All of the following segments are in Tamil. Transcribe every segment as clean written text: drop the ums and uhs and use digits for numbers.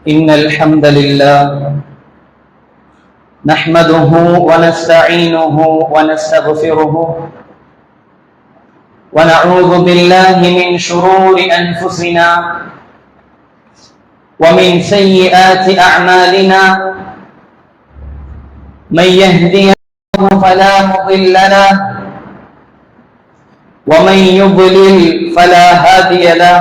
إن الحمد لله نحمده ونستعينه ونستغفره ونعوذ بالله من شرور أنفسنا ومن سيئات أعمالنا من يهدي الله فلا مضل له ومن يضلل فلا هادي له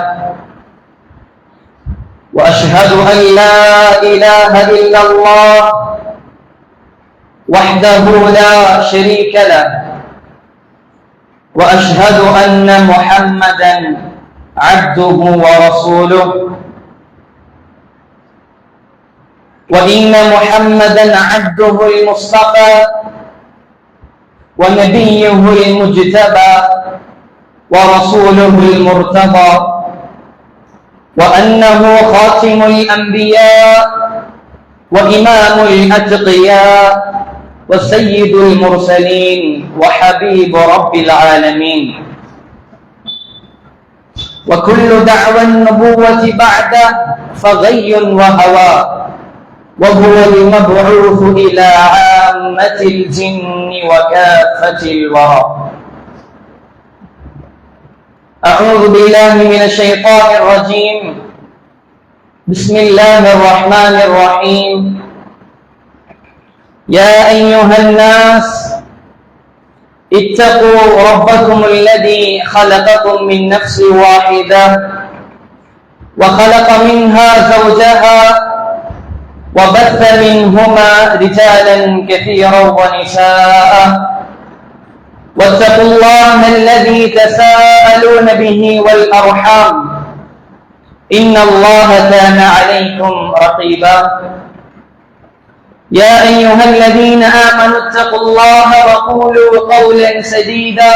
وأشهد أن لا إله إلا الله وحده لا شريك له وأشهد أن محمدا عبده ورسوله وإن محمدا عبده المصطفى ونبيه المجتبى ورسوله المرتضى وأنه خاتم الأنبياء وإمام الأتقياء وسيد المرسلين وحبيب رب العالمين وكل دعوى النبوة بعده فغي وهوى وهو المبعوث إلى عامة الجن وكافة الورى. أعوذ بالله من الشيطان الرجيم. بسم الله الرحمن الرحيم. يا أيها الناس اتقوا ربكم الذي خلقكم من نفس واحدة وخلق منها زوجها وبث منهما رجالا كثيرا ونساء واتقوا الله الذي تساءلون به والأرحام إن الله كان عليكم رقيبا. يا أيها الذين آمنوا اتقوا الله وقولوا قولا سديدا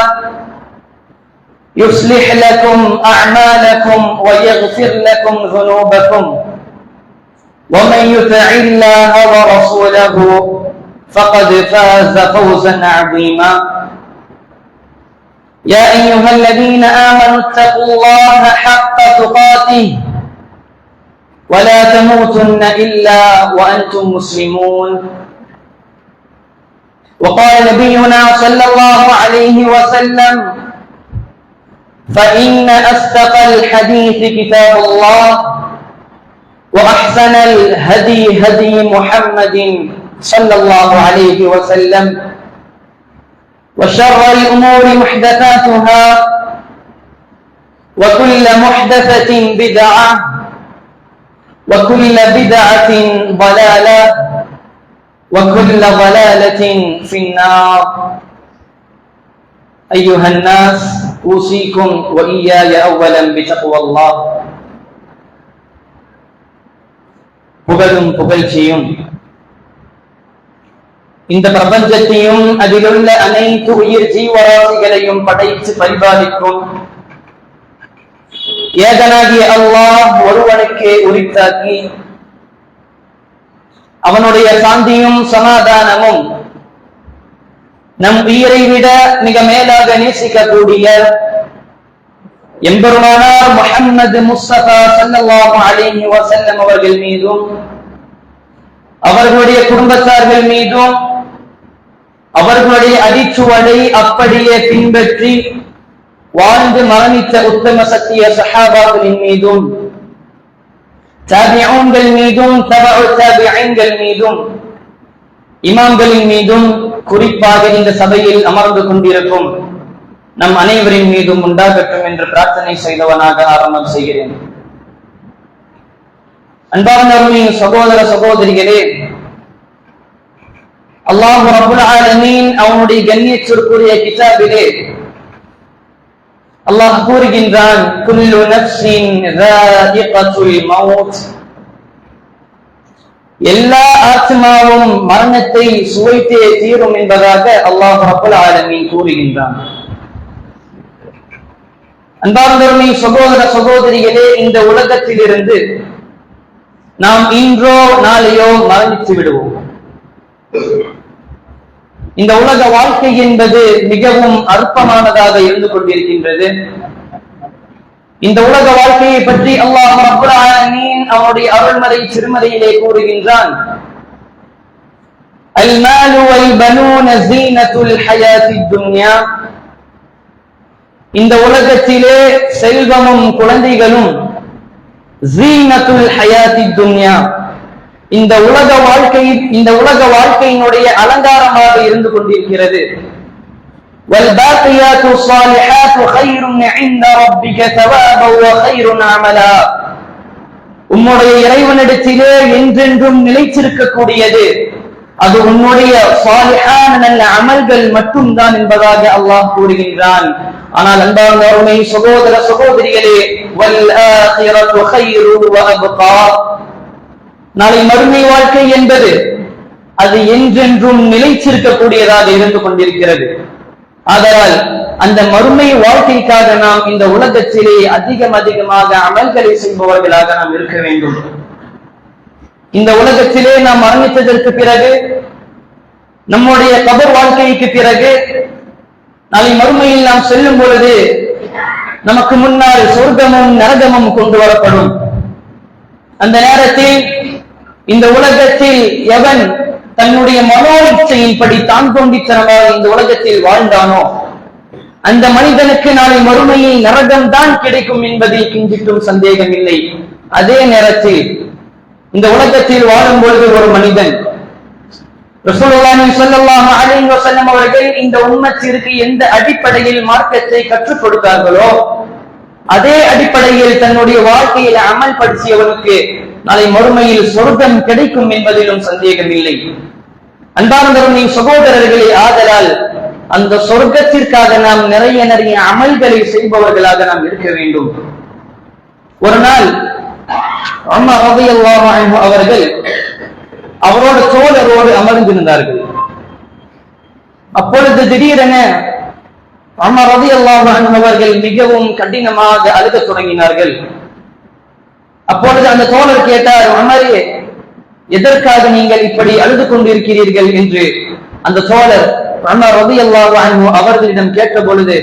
يصلح لكم أعمالكم ويغفر لكم ذنوبكم ومن يطع الله ورسوله فقد فاز فوزا عظيما. يا أيها الذين آمنوا اتقوا الله حق تقاته ولا تموتن إلا وأنتم مسلمون. وقال نبينا صلى الله عليه وسلم فإن أصدق الحديث كتاب الله وأحسن الهدي هدي محمد صلى الله عليه وسلم وشر الأمور محدثاتها وكل محدثة بدعة وكل بدعة ضلالة وكل ضلالة في النار. أيها الناس أوصيكم وإياي أولا بتقوى الله. புகழும் புகழ்ச்சியும் இந்த பிரபஞ்சத்தையும் அதிலுள்ள அனைத்து உயிர் ஜீவராசிகளையும் படைத்து பரிபாலிக்கும் ஏகனாகிய அல்லாஹ் ஒருவனுக்கே உரித்தாக்கி அவனுடைய சாந்தியும் சமாதானமும் நம் உயிரை விட மிக மேலாக நேசிக்கக்கூடிய எம்பெருமானார் முஹம்மது முஸ்தபா ஸல்லல்லாஹு அலைஹி வஸல்லம் அவர்கள் மீதும் அவர்களுடைய குடும்பத்தார்கள் மீதும் அவர்களுடைய அடிச்சுவடை அப்படியே பின்பற்றி வாழ்ந்து மரணித்த உத்தம சத்திய சஹாபாக்களின் மீதும் தாபிஊன்கள் மீதும் தபஉ தாபிஈன்கள் மீதும் இமாம்களின் மீதும் குறிப்பாக இந்த சபையில் அமர்ந்து கொண்டிருக்கும் நம் அனைவரின் மீதும் உண்டாகட்டும் என்று பிரார்த்தனை செய்தவனாக ஆரம்பம் செய்கிறேன். அன்பார்ந்த சகோதர சகோதரிகளே, அல்லாஹ் ரப்புல் ஆலமீன் அவனுடைய கண்ணியத்திற்குரிய கிதாபிலே அல்லாஹ் கூறுகின்றான், குல்லு நஃப்ஸின் ذائقத்துல் மௌத், எல்லா ஆத்மாவும் மரணத்தை சுவைத்தே தீரும் என்பதாக அல்லாஹ் ரப்புல் ஆலமீன் கூறுகின்றான். அன்பார்ந்த சகோதர சகோதரிகளே, இந்த உலகத்திலிருந்து நாம் இன்றோ நாளையோ மரணித்து விடுவோம். இந்த உலக வாழ்க்கை என்பது மிகவும் அற்பமானதாக இருந்து கொண்டிருக்கின்றது. இந்த உலக வாழ்க்கையை பற்றி அல்லாஹ் ரப்பல் ஆலமீன் அவனுடைய அருள்மறை திருமறையிலே கூறுகின்றான், அல் மாலு வல் பனூன ஸீனத்துல் ஹயாத்தித் துன்யா. இந்த உலகத்திலே செல்வமும் குழந்தைகளும் ஸீனத்துல் ஹயாத்தித் துன்யா, இந்த உலக வாழ்க்கையினுடைய அலங்காரமாக இருந்து கொண்டிருக்கிறது. والباقيات الصالحات خير عند ربك ثوابا وخير عملا. உம்முடைய இறைவனிடத்திலே என்றென்றும் நிலைத்திருக்கக்கூடியது அது உன்னுடைய சாலிஹான நல்ல அமல்கள் மட்டும்தான் என்பதாக அல்லாஹ் கூறுகின்றான். ஆனால் அன்பார்ந்த அருமை சகோதர சகோதரிகளே, வல் ஆகிரத்து கைரு வ அப்கா, நாளை மறுமை வாழ்க்கை என்பது அது என்றென்றும் நிலைத்திருக்கக்கூடியதாக இருந்து கொண்டிருக்கிறது. ஆதலால் அந்த மறுமை வாழ்க்கைக்காக நாம் இந்த உலகத்திலே அதிகமாக அமல்களை செய்பவர்களாக நாம் இருக்க வேண்டும். இந்த உலகத்திலே நாம் மரணித்ததற்கு பிறகு, நம்முடைய கபர் வாழ்க்கைக்கு பிறகு, நாளை மறுமையில் நாம் செல்லும் பொழுது நமக்கு முன்னால் சொர்க்கமும் நரகமும் கொண்டு வரப்படும். அந்த நேரத்தில் இந்த உலகத்தில் எவன் தன்னுடைய மனோ இச்சையின்படி தான் தோண்டித்தனமாக இந்த உலகத்தில் வாழ்ந்தானோ அந்த மனிதனுக்கு நாளை மறுமையில் நரகம் தான் கிடைக்கும் என்பதில் கிஞ்சிட்டும் சந்தேகம் இல்லை. அதே நேரத்தில் இந்த உலகத்தில் வாழும் பொழுது ஒரு மனிதன் ரசூலுல்லாஹி ஸல்லல்லாஹு அலைஹி வஸல்லம் அவர்கள் இந்த உம்மத்திற்கு எந்த அடிப்படையில் மார்க்கத்தை கற்றுக் கொடுத்தார்களோ அதே அடிப்படையில் தன்னுடைய வாழ்க்கையில் அமல் படுத்தியவனுக்கு நாளை மறுமையில் சொர்க்கம் கிடைக்கும் என்பதிலும் சந்தேகம் இல்லை. அன்பார்ந்த சகோதரர்களே, ஆதலால் அந்த சொர்க்கத்திற்காக நாம் நிறைய அமல்களை செய்பவர்களாக நாம் இருக்க வேண்டும். ஒரு நாள் உமர் ரலியல்லாஹு அன்ஹு அவர்கள் அவரோட தோழரோடு அமர்ந்திருந்தார்கள். அப்பொழுது திடீரென உமர் ரலியல்லாஹு அன்ஹு அவர்கள் மிகவும் கடினமாக அழுகத் தொடங்கினார்கள். அப்பொழுது அந்த தோழர் கேட்டார், உமரே, எதற்காக நீங்கள் இப்படி அழுது கொண்டிருக்கிறீர்கள் என்று அந்த தோழர் உமர் ரலியல்லாஹு அன்ஹு அவர்களிடம் கேட்ட பொழுது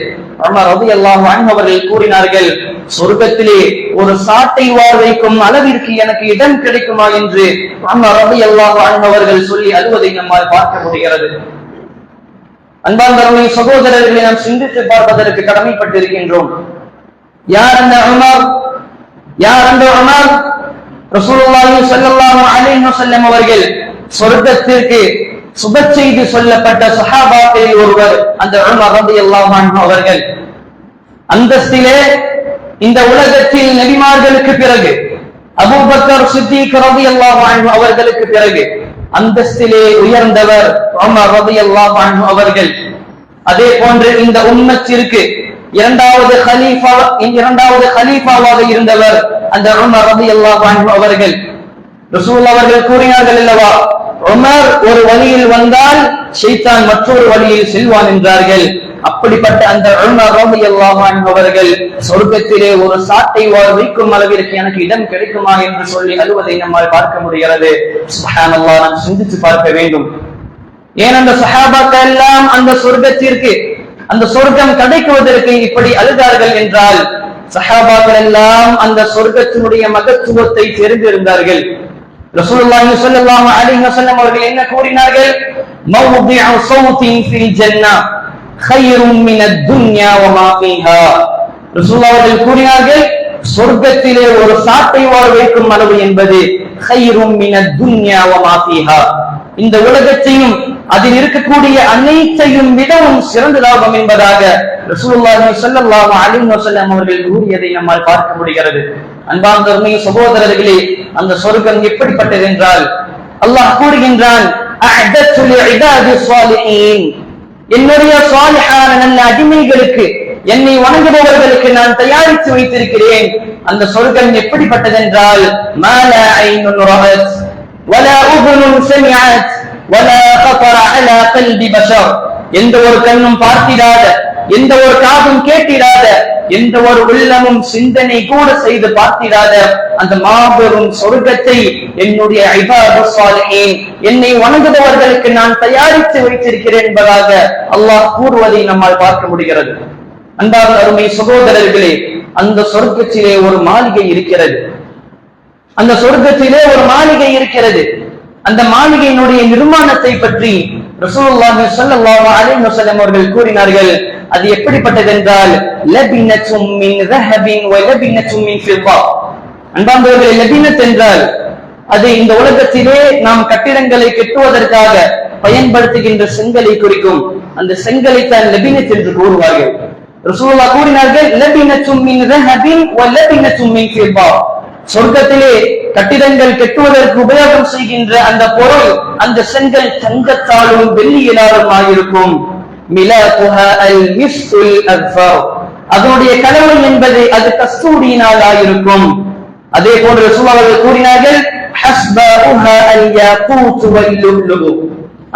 உமர் ரலியல்லாஹு அன்ஹு அவர்கள் கூறினார்கள், சொர்க்கத்திலே ஒரு சாட்டை வார் வைக்கும் அளவிற்கு எனக்கு இடம் கிடைக்குமா என்று உமர் ரலியல்லாஹு அன்ஹு அவர்கள் சொல்லி அழுவதை நம்மால் பார்க்க முடிகிறது. அன்பார்ந்த சகோதரர்களை நாம் சிந்தித்து பார்ப்பதற்கு கடமைப்பட்டிருக்கின்றோம். யார் அந்த உமர்? ரசூலுல்லாஹி ஸல்லல்லாஹு அலைஹி வஸல்லம் அவர்கள் சொர்க்கத்திற்கு சுப செய்தி சொல்லப்பட்ட சஹாபாக்களில் ஒருவர் அந்த உமர் ரலியல்லாஹு அன்ஹு அவர்கள். அந்தஸ்திலே இந்த உலகத்தில் நபிமார்களுக்கு பிறகு அபூபக்கர் சித்திக் ரலியல்லாஹு அன்ஹு அவர்களுக்கு பிறகு அந்தஸ்திலே உயர்ந்தவர் உமர் ரலியல்லாஹு அன்ஹு அவர்கள். அதே போன்று இந்த உம்மத்திற்கு இரண்டாவது கலீஃபாவாக இருந்தவர் அந்த உமர் ரலியல்லாஹு அன்ஹு அவர்கள். ரசூல் அவர்கள் கூறினார்கள் அல்லவா, உமர் ஒரு வழியில் வந்தால் ஷைத்தான் மற்றொரு வழியில் செல்வான் என்றார்கள். அப்படிப்பட்ட அந்த உமர் ரலியல்லாஹு அன்ஹு அவர்கள் சொர்க்கத்திலே ஒரு சாட்டை வார் வைக்கும் அளவிற்கு எனக்கு இடம் கிடைக்குமா என்று சொல்லி அழுவதை நம்மால் பார்க்க முடிகிறது. சுப்ஹானல்லாஹ், நாம் சிந்தித்து பார்க்க வேண்டும். ஏன் அந்த சஹாபாக்கள் எல்லாம் அந்த சொர்க்கத்திற்கு, அந்த சொர்க்கம் கிடைக்குவதற்கு இப்படி அழுதார்கள் என்றால், சஹாபாக்கள் எல்லாம் அந்த சொர்க்கத்தினுடைய மகத்துவத்தை தெரிந்திருந்தார்கள். ரசூலுல்லாஹி ஸல்லல்லாஹு அலைஹி வஸல்லம் அவர்கள் என்ன கூறினார்கள்? மவ்திஉ ஸௌத்தின் ஃபில் ஜன்னah கைரும் மினத் துன்யா வ மா ஃபீஹா. ரசூலுல்லாஹி அவர்கள் கூறினார்கள், சொர்க்கத்திலே ஒரு சாட்டை வார் வைக்கும் அளவு என்பது கைரும் மினத் துன்யா வ மா ஃபீஹா, இந்த உலகத்தையும் அதில் இருக்கக்கூடிய அனைத்தையும் விடவும் சிறந்த லாபம் என்பதாக ரசூலுல்லாஹி ஸல்லல்லாஹு அலைஹி வஸல்லம் அவர்கள் கூறியதை நம்மால் பார்க்க முடிகிறது. அன்பார்ந்த சகோதரர்களே, அந்த சொர்க்கம் எப்படிப்பட்டது என்றால், அல்லாஹ் கூறுகின்றான், அஅதத்து லிஇபாதி ஸாலிஹீன், என்னுடைய ஸாலிஹான நல்ல அடிமைகளுக்கு, என்னை வணங்குபவர்களுக்கு நான் தயாரித்து வைத்திருக்கிறேன். அந்த சொர்க்கம் எப்படிப்பட்டது என்றால், மா லா ஐனுன் ரஅத் வலா உதுனுன் சமிஅத் வலா கஃபர அலா கல்பி பஷர், எந்த ஒரு கண்ணும் பார்த்திராத, எந்த ஒரு காதும் கேட்டிராத, எந்த ஒரு உள்ளமும் சிந்தனை கூட செய்து பார்த்திராத அந்த மாபெரும் சொர்க்கத்தை என்னுடைய இபாதுஸ் ஸாலிஹீன், என்னை வணங்குபவர்களுக்கு நான் தயாரித்து வைத்திருக்கிறேன் என்பதாக அல்லாஹ் கூறுவதை நம்மால் பார்க்க முடிகிறது. அன்பார்ந்த அருமை சகோதரர்களே, அந்த சொர்க்கத்திலே ஒரு மாளிகை இருக்கிறது. அந்த சொர்க்கத்திலே ஒரு மாளிகை இருக்கிறது. அந்த மாளிகையினுடைய நிர்மாணத்தை பற்றி ரசூலுல்லாஹி ஸல்லல்லாஹு அலைஹி வஸல்லம் அவர்கள் கூறினார்கள். அது எப்படிப்பட்டது என்றால், லபினத்தும் மின் ذهبின் வ லபினத்தும் மின் ஃபிضா. அன்பார்ந்தவர்களே, லபினத் என்றால் அது இந்த உலகத்திலே நாம் கட்டிடங்களை கட்டுவதற்காக பயன்படுத்துகின்ற செங்கலை குறிக்கும். அந்த செங்கலை தான் லபினத் என்று கூறுவார்கள். ரசூலுல்லாஹ் கூறினார்கள், லபினத்தும் மின் ذهبின் வ லபினத்தும் மின் ஃபிضா. சொர்க்கத்திலே கட்டிடங்கள் கட்டுவதற்கு உபயோகம் செய்கின்ற அந்த பொருள், அந்த செங்கல் தங்கத்தாலும் வெள்ளியினாலும் ஆயிருக்கும். மிலாதுஹா அல் மிஸ்குல் அஸ்ஃபர். அதனுடைய கலவை என்பது அது கஸ்தூரியினால் ஆயிருக்கும். அதே போன்று ரசூலுல்லாஹ் அவர்கள் கூறினார்கள், ஹஸ்பாஹா அல் யாகூத் வல் லுப்லுபு.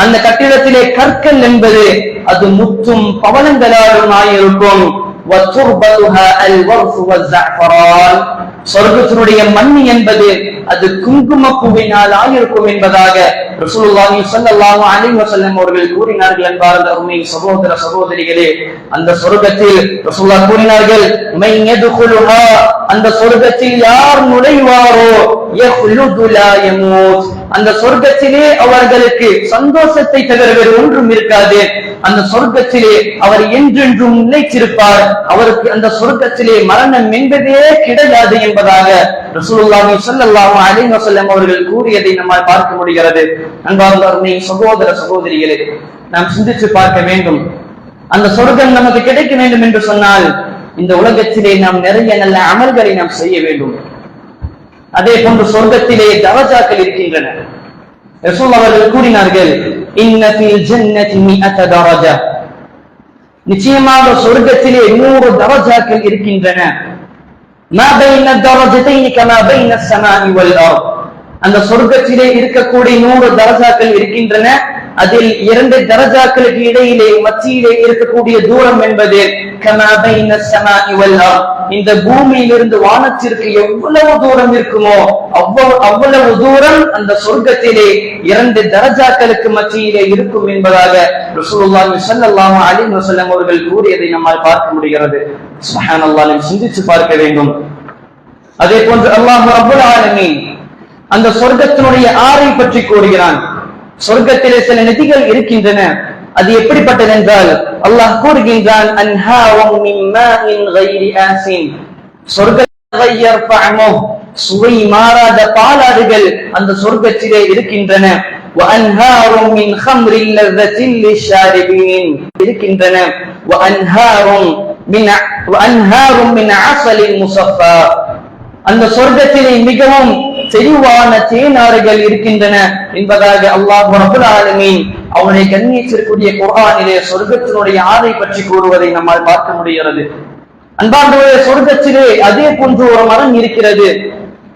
அந்த கட்டிடத்திலே கற்கள் என்பது அது முத்தும் பவளங்களாலும் ஆயிருக்கும். வதுர்பதுஹா அல் வர்ஃப் வஸ்ஸஅஃபரான். சொர்க்கத்தினுடைய மண் என்பது அது குங்குமப்பூவினால் ஆயிருக்கும் என்பதாக ரசூலுல்லாஹி ஸல்லல்லாஹு அலைஹி வஸல்லம் அவர்கள் கூறினார்கள். அன்பார்ந்த அருமை சகோதர சகோதரிகளே, அந்த சொர்க்கத்தில் ரசூலுல்லாஹ் கூறினார்கள், மை யதுகுலுஹா. அந்த சொர்க்கத்தில் யார் நுழைவாரோ யஹ்லுது லா யமூத். அந்த சொர்க்கத்திலே அவர்களுக்கு சந்தோஷத்தை தவிர வேறு ஒன்றும் இருக்காது. அந்த சொர்க்கத்திலே அவர் என்றென்றும் நிலைத்திருப்பார். அவருக்கு அந்த சொர்க்கத்திலே மரணம் என்பதே கிடையாது என்பதாக ரசூலுல்லாஹி ஸல்லல்லாஹு அலைஹி வஸல்லம் அவர்கள் கூறியதை நம்மால் பார்க்க முடிகிறது. அன்பார்ந்த அருமை சகோதர சகோதரிகளே, நாம் சிந்தித்து பார்க்க வேண்டும். அந்த சொர்க்கம் நமக்கு கிடைக்க வேண்டும் என்று சொன்னால் இந்த உலகத்திலே நாம் நிறைய நல்ல அமல்களை நாம் செய்ய வேண்டும். அதே போன்று சொர்க்கத்திலே தரஜாக்கள் இருக்கின்றன. ரசூலுல்லாஹ் அவர்கள் கூறினார்கள், இன்ன ஃபில் ஜன்னதி மிஅத தரஜா. நிச்சயமாக சொர்க்கத்திலே 100 தரஜாக்கள் இருக்கின்றன. மா பைன தரஜத்தைனி கமா பைன ஸமாஇ வல் அர்த். அந்த சொர்க்கத்திலே இருக்கக்கூடிய 100 தரஜாக்கள் இருக்கின்றன. அதில் 2 தரஜாக்களுக்கு இடையிலே மத்தியிலே இருக்கக்கூடிய தூரம் என்பது கமா பைன ஸமாஇ வல் அர்த். இந்த பூமியிலிருந்து வானத்திற்கு எவ்வளவு தூரம் இருக்குமோ அவ்வளவு தூரம் அந்த சொர்க்கத்திலே 2 தரஜாக்களுக்கு மத்தியிலே இருக்கும் என்பதாக ரசூலுல்லாஹி ஸல்லல்லாஹு அலைஹி வஸல்லம் அவர்கள் கூறியதை நம்மால் பார்க்க முடிகிறது. சுப்ஹானல்லாஹ், நாம் சிந்தித்து பார்க்க வேண்டும். அதே போன்று அல்லாஹ் ரப்பல் ஆலமீன் அந்த சொர்க்கத்தினுடைய ஆறை பற்றி கூறுகிறான். சொர்க்கத்திலே சில நதிகள் இருக்கின்றன. அது எப்படிப்பட்டது என்றால், அல்லாஹ் கூறுகின்றான், அன்ஹாரும் மின் மாஇன் கைரி ஆசின். சொர்க்கத்தை யர்ஃபஅமு, சுவை மாறாத பாலாறுகள் அந்த சொர்க்கத்திலே இருக்கின்றன. வ அன்ஹாரும் மின் ஹம்ரில் லذத்தில் லிஷாரிபீன் இருக்கின்றன. வ அன்ஹாரும் மின் அஸலின் முஸஃபா. அந்த சொர்க்கத்திலே மிகவும் தெளிவான தேனாறுகள் இருக்கின்றன என்பதாக அல்லாஹ் ரப்பல் ஆலமீன் அவனுடைய கண்ணியத்திற்குரிய குர்ஆனிலே சொர்க்கத்தினுடைய ஆறை பற்றி கூறுவதை நம்மால் பார்க்க முடிகிறது. அன்பார்ந்தவர்களே, சொர்க்கத்திலே அதே போன்று ஒரு மரம் இருக்கிறது.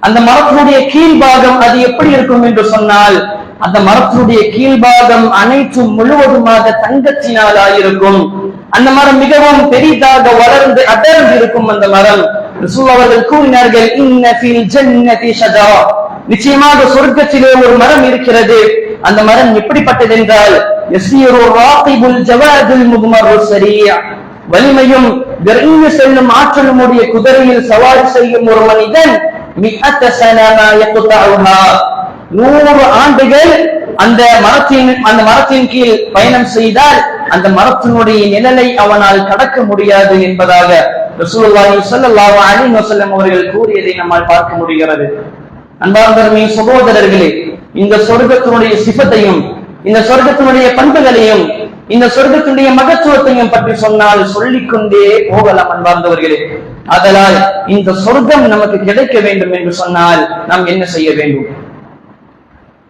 அந்த மரத்தினுடைய கீழ்பாகம் அது எப்படி இருக்கும் என்று சொன்னால், அந்த மரத்தினுடைய கீழ்பாகம் அனைத்தும் முழுவதுமாக தங்கத்தினால் ஆயிருக்கும். அந்த மரம் மிகவும் பெரிதாக வளர்ந்து அடர்ந்து இருக்கும். அந்த மரம் ரசூலுல்லாஹ் அவர்கள் கூறினார்கள், இன்ன ஃபில் ஜன்னதி ஷஜரா. நிச்சயமாக சொர்க்கத்திலே ஒரு மரம் இருக்கிறது. அந்த மரம் எப்படிப்பட்டது என்றால், யஸீரு ராகிபுல் ஜவாதுல் முத்மரு ஸரீஅ. வலிமையும் விரைந்து செல்லும் ஆற்றலும் உடைய குதிரையில் சவாரி செய்யும் ஒரு மனிதன் 100 சனமா யக்தஉஹா. 100 ஆண்டுகள் அந்த மரத்தின் கீழ் பயணம் செய்தால் அந்த மரத்தினுடைய நிழலை அவனால் கடக்க முடியாது என்பதாக ரசூலுல்லாஹி ஸல்லல்லாஹு அலைஹி வஸல்லம் அவர்கள் கூறியதை நம்மால் பார்க்க முடிகிறது. அன்பார்ந்த சகோதரர்களே, இந்த சொர்க்கத்தினுடைய சிஃபத்தையும் இந்த சொர்க்கத்தினுடைய பண்புகளையும் இந்த சொர்க்கத்தினுடைய மகத்துவத்தையும் பற்றி சொன்னால் சொல்லிக்கொண்டே போகலாம். அன்பார்ந்தவர்களே, ஆதலால் இந்த சொர்க்கம் நமக்கு கிடைக்க வேண்டும் என்று சொன்னால் நாம் என்ன செய்ய வேண்டும்?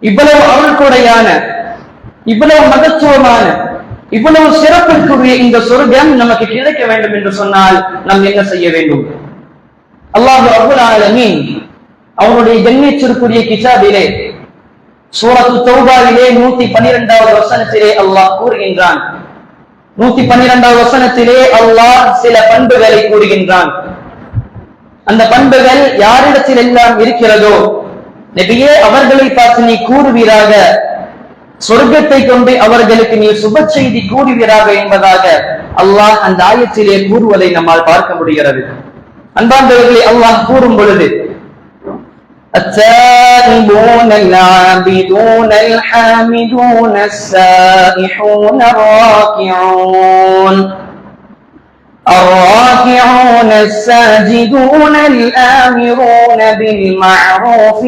இவ்வளவு அருள்கொடையான, இவ்வளவு மகத்துவமான, இவ்வளவு சிறப்பிற்குரிய இந்த சொர்க்கம் நமக்கு கிடைக்க வேண்டும் என்று சொன்னால் நாம் என்ன செய்ய வேண்டும்? அல்லாஹ் ரப்பல் ஆலமீன் அவனுடைய கண்ணியத்திற்குரிய கிதாபிலே சூரத்து தௌபாவிலே 112வது வசனத்திலே அல்லாஹ் கூறுகின்றான். 112வது வசனத்திலே அல்லாஹ் சில பண்புகளை கூறுகின்றான். அந்த பண்புகள் யாரிடத்தில் எல்லாம் இருக்கிறதோ நபியே அவர்களை பார்த்து நீ கூறுவீராக, சொர்க்கத்தை கொண்டு அவர்களுக்கு நீ சுப செய்தி கூறுவீராக என்பதாக அல்லாஹ் அந்த ஆயத்திலே கூறுவதை நம்மால் பார்க்க முடிகிறது. அன்பார்ந்தவர்களே, அல்லாஹ் கூறும் பொழுது التائبون العابدون الحامدون السائحون الراكعون الساجدون الآمرون بالمعروف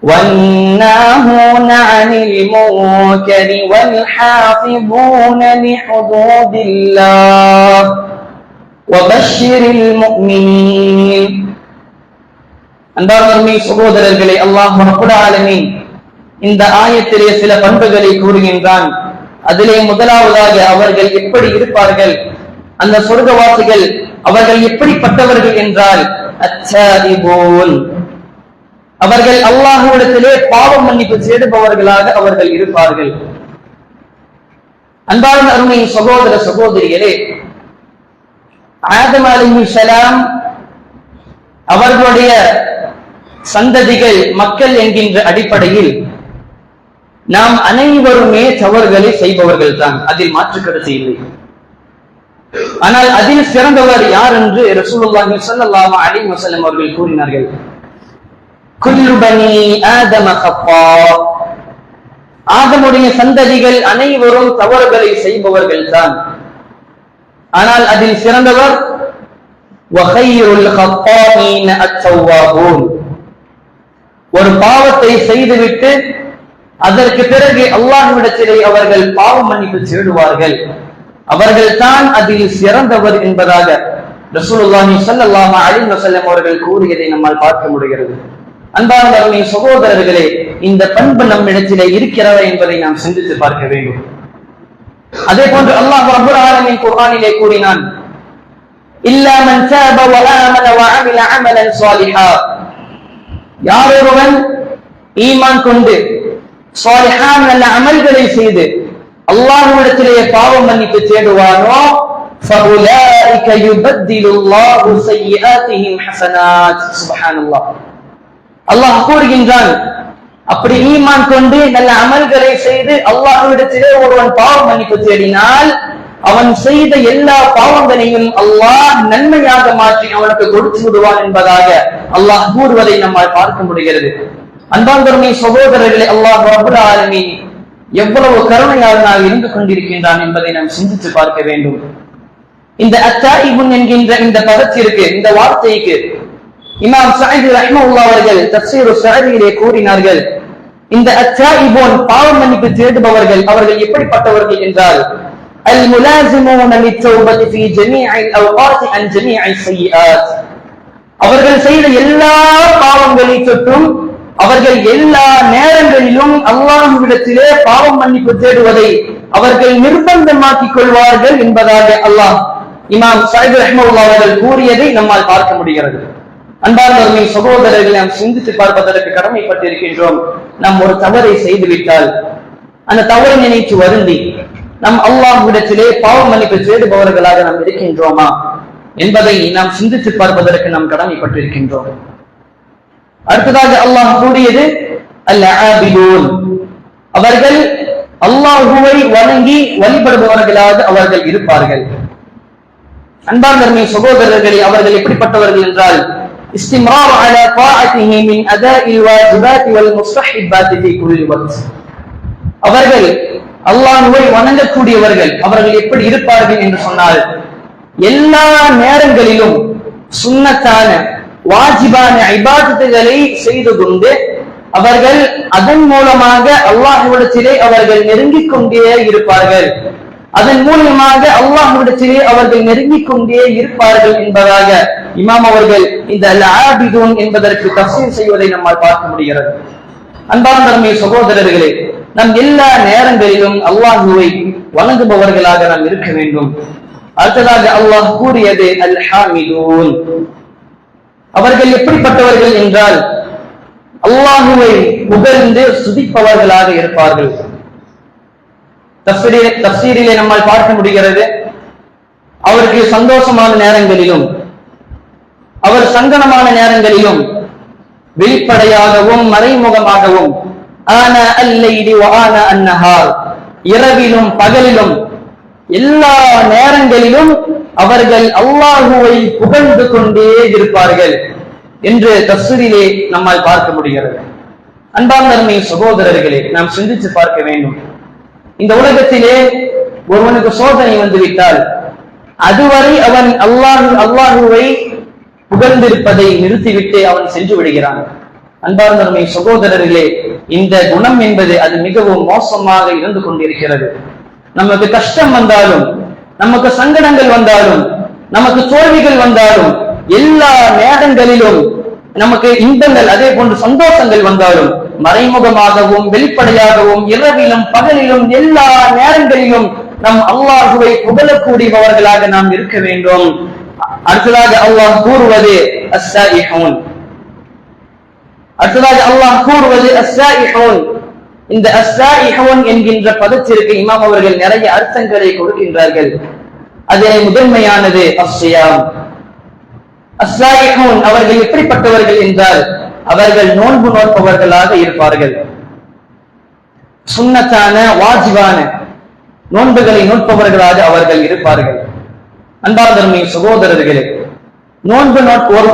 والناهون عن المنكر والحافظون لحدود الله وبشر المؤمنين. அன்பார்ந்த சகோதரர்களே, அல்லாஹ் ரப்பல் ஆலமீன் இந்த ஆயத்திலே சில பண்புகளை கூறுகின்றான். அதிலே முதலாவதாக அவர்கள் எப்படி இருப்பார்கள், அந்த சொர்க்கவாசிகள் அவர்கள் எப்படிப்பட்டவர்கள் என்றால் அத்தாயிபூன், அவர்கள் அல்லாஹ்விடத்திலே பாவ மன்னிப்பு தேடுபவர்களாக அவர்கள் இருப்பார்கள். அன்பார்ந்த அருமை சகோதர சகோதரிகளே, ஆதம் அலைஹிஸ்ஸலாம் அவர்களுடைய சந்ததிகள் மக்கள் என்கின்ற அடிப்படையில் நாம் அனைவருமே தவறுகளை செய்பவர்கள் தான், அதில் மாற்று கருத்து இல்லை. ஆனால் அதில் சிறந்தவர் யார் என்று ரசூலுல்லாஹி ஸல்லல்லாஹு அலைஹி வஸல்லம் அவர்கள் கூறினார்கள். குல்லு பனி ஆதம கஃபா, ஆதமுடைய சந்ததிகள் அனைவரும் தவறுகளை செய்பவர்கள் தான். ஆனால் அதில் சிறந்தவர் வகையுல் கஃபாயின் அத்தவ்வாபூன், ஒரு பாவத்தை செய்துவிட்டு அதற்கு பிறகு அல்லாஹ்விடத்திலே அவர்கள் பாவ மன்னிப்பு தேடுவார்கள், அவர்கள் தான் அதில் சிறந்தவர் என்பதாக ரசூலுல்லாஹி ஸல்லல்லாஹு அலைஹி வஸல்லம் அவர்கள் கூறியதை நம்மால் பார்க்க முடிகிறது. அன்பார்ந்த அருமை சகோதரர்களே, இந்த பண்பு நம்மிடத்திலே இருக்கிறதா என்பதை நாம் சிந்தித்து பார்க்க வேண்டும். அதே போன்று அல்லாஹ் ரப்பல் ஆலமீன் குர்ஆனிலே கூறினான், இல்லா மன் தாப வ ஆமன வ அமில அமலன் ஸாலிஹா, யாரொருவன் ஈமான் கொண்டு ஸாலிஹான் நல்ல அமல்களை செய்து அல்லாஹ்விடத்திலே பாவ மன்னிப்பு தேடுவானோ ஃபஉலாயிக யுபத்திலுல்லாஹு ஸய்யிஆத்திஹிம் ஹஸனாத். சுப்ஹானல்லாஹ், அல்லாஹ் கூறுகின்றான், அப்படி ஈமான் கொண்டு நல்ல அமல்களை செய்து அல்லாஹ்விடத்திலே ஒருவன் பாவ மன்னிப்பு தேடினால் அவன் செய்த எல்லா பாவங்களையும் அல்லாஹ் நன்மையாக மாற்றி அவனுக்கு கொடுத்து விடுவான் என்பதாக அல்லாஹ் கூறுவதை நம்மால் பார்க்க முடிகிறது. அன்பார்ந்த சகோதரர்களே, அல்லாஹ் ரப்பல் ஆலமீன் எவ்வளவு கருணையாளனாக இருந்து கொண்டிருக்கின்றான் என்பதை நாம் சிந்தித்து பார்க்க வேண்டும். இந்த அத்தாயிபுன் என்கின்ற இந்த பதத்திற்கு, இந்த வார்த்தைக்கு இமாம் சஅதி ரஹ்மத்துல்லாஹி அவர்கள் தஃசீர் ஸஅதியிலே கூறினார்கள், இந்த அத்தாயிபுன் பாவ மன்னிப்பு தேடுபவர்கள் அவர்கள் எப்படிப்பட்டவர்கள் என்றால் அல் முலாஸிமூன லித்தௌபதி ஃபீ ஜமீஇல் அவ்காத் அன் ஜமீஇஸ் ஸய்யிஆத், அவர்கள் செய்த எல்லா பாவங்களை தொட்டும் அவர்கள் எல்லா நேரங்களிலும் அல்லாஹ்விடத்திலே பாவம் மன்னிப்பு தேடுவதை அவர்கள் நிர்பந்தமாக்கிக் கொள்வார்கள் என்பதாக அல்லாஹ் இமாம் சஅதி ரஹ்மத்துல்லாஹி அவர்கள் கூறியதை நம்மால் பார்க்க முடிகிறது. அன்பார்ந்த சகோதரர்களை நாம் சிந்தித்து பார்ப்பதற்கு கடமைப்பட்டிருக்கின்றோம். நாம் ஒரு தவறை செய்துவிட்டால் அந்த தவறை நினைத்து வருந்தி நம் அல்லாஹ்விடத்திலே பாவ மன்னிப்பு தேடுபவர்களாக நாம் இருக்கின்றோமா என்பதை நாம் சிந்தித்து பார்ப்பதற்கு நாம் கடமைப்பட்டிருக்கின்றோம். அடுத்ததாக அல்லாஹ் கூறியது அல் ஆபிதூன், அவர்கள் அல்லாஹுவை வணங்கி வழிபடுபவர்களாக அவர்கள் இருப்பார்கள். அன்பார்ந்த சகோதரர்களே, அவர்கள் எப்படிப்பட்டவர்கள் என்றால் இஸ்திம்ரார் அலா தாஅத்திஹி மின் அதாஇல் வாஜிபாத் வல் முஸ்தஹிபாத் ஃபீ குல்லி வக்த், அவர்கள் அல்லாஹ்வை வணங்கக்கூடியவர்கள். அவர்கள் எப்படி இருப்பார்கள் என்று சொன்னால் எல்லா நேரங்களிலும் சுன்னத்தான வாஜிபான இபாதத்துகளை செய்து கொண்டு அவர்கள் அதன் மூலமாக அல்லாஹ்விடத்திலே அவர்கள் நெருங்கிக் கொண்டே இருப்பார்கள், அதன் மூலமாக அல்லாஹ்விடத்திலே அவர்கள் நெருங்கிக் கொண்டே இருப்பார்கள் என்பதாக இமாம் அவர்கள் இந்த அல் ஆபிதூன் என்பதற்கு தஃசீர் செய்வதை நம்மால் பார்க்க முடிகிறது. அன்பார்ந்த சகோதரர்களே, நாம் எல்லா நேரங்களிலும் அல்லாஹ்வை வணங்குபவர்களாக நாம் இருக்க வேண்டும். அடுத்ததாக அல்லாஹ் கூறியது அல் ஹாமிதூன், அவர்கள் எப்படிப்பட்டவர்கள் என்றால் அல்லாஹுவை புகழ்ந்து சுதிப்பவர்களாக இருப்பார்கள். தஃசீரிலே நம்மால் பார்க்க முடிகிறது, அவருக்கு சந்தோஷமான நேரங்களிலும் அவர் சங்கடமான நேரங்களிலும் வெளிப்படையாகவும் மறைமுகமாகவும் ஆன அல்லைலி வ ஆன அன்னஹார், இரவிலும் பகலிலும் எல்லா நேரங்களிலும் அவர்கள் அல்லாஹுவை புகழ்ந்து கொண்டே இருப்பார்கள் என்று தஃசீரிலே நம்மால் பார்க்க முடிகிறது. அன்பார்ந்த சகோதரர்களே, நாம் சிந்தித்து பார்க்க வேண்டும். இந்த உலகத்திலே ஒருவனுக்கு சோதனை வந்துவிட்டால் அதுவரை அவன் அல்லாஹுவை புகழ்ந்திருப்பதை நிறுத்திவிட்டு அவன் சென்று விடுகிறான். அன்பார்ந்த சகோதரர்களே, இந்த குணம் என்பது அது மிகவும் மோசமாக இருந்து கொண்டிருக்கிறது. நமக்கு கஷ்டம் வந்தாலும், நமக்கு சங்கடங்கள் வந்தாலும், நமக்கு தோல்விகள் வந்தாலும், எல்லா நேரங்களிலும் நமக்கு இன்பங்கள் அதே போன்று சந்தோஷங்கள் வந்தாலும் மறைமுகமாகவும் வெளிப்படையாகவும் இரவிலும் பகலிலும் எல்லா நேரங்களிலும் நம் அல்லாஹுவை புகழக்கூடியவர்களாக நாம் இருக்க வேண்டும். அடுத்ததாக அல்லாஹ் கூறுவது அஸ்ஸாயிஹூன். இந்த அஸ்ஸாயிஹூன் என்கின்ற பதத்திற்கு இமாம் அவர்கள் நிறைய அர்த்தங்களை கொடுக்கின்றார்கள். அதில் முதன்மையானது அஸ்ஸியாம். அஸ்ஸாயிஹூன் அவர்கள் எப்படிப்பட்டவர்கள் என்றால் அவர்கள் நோன்பு நோற்பவர்களாக இருப்பார்கள். சுன்னத்தான வாஜிபான நோன்புகளை நோற்பவர்களாக அவர்கள் இருப்பார்கள். அன்பார்ந்த சகோதரர்களே, நோன்பு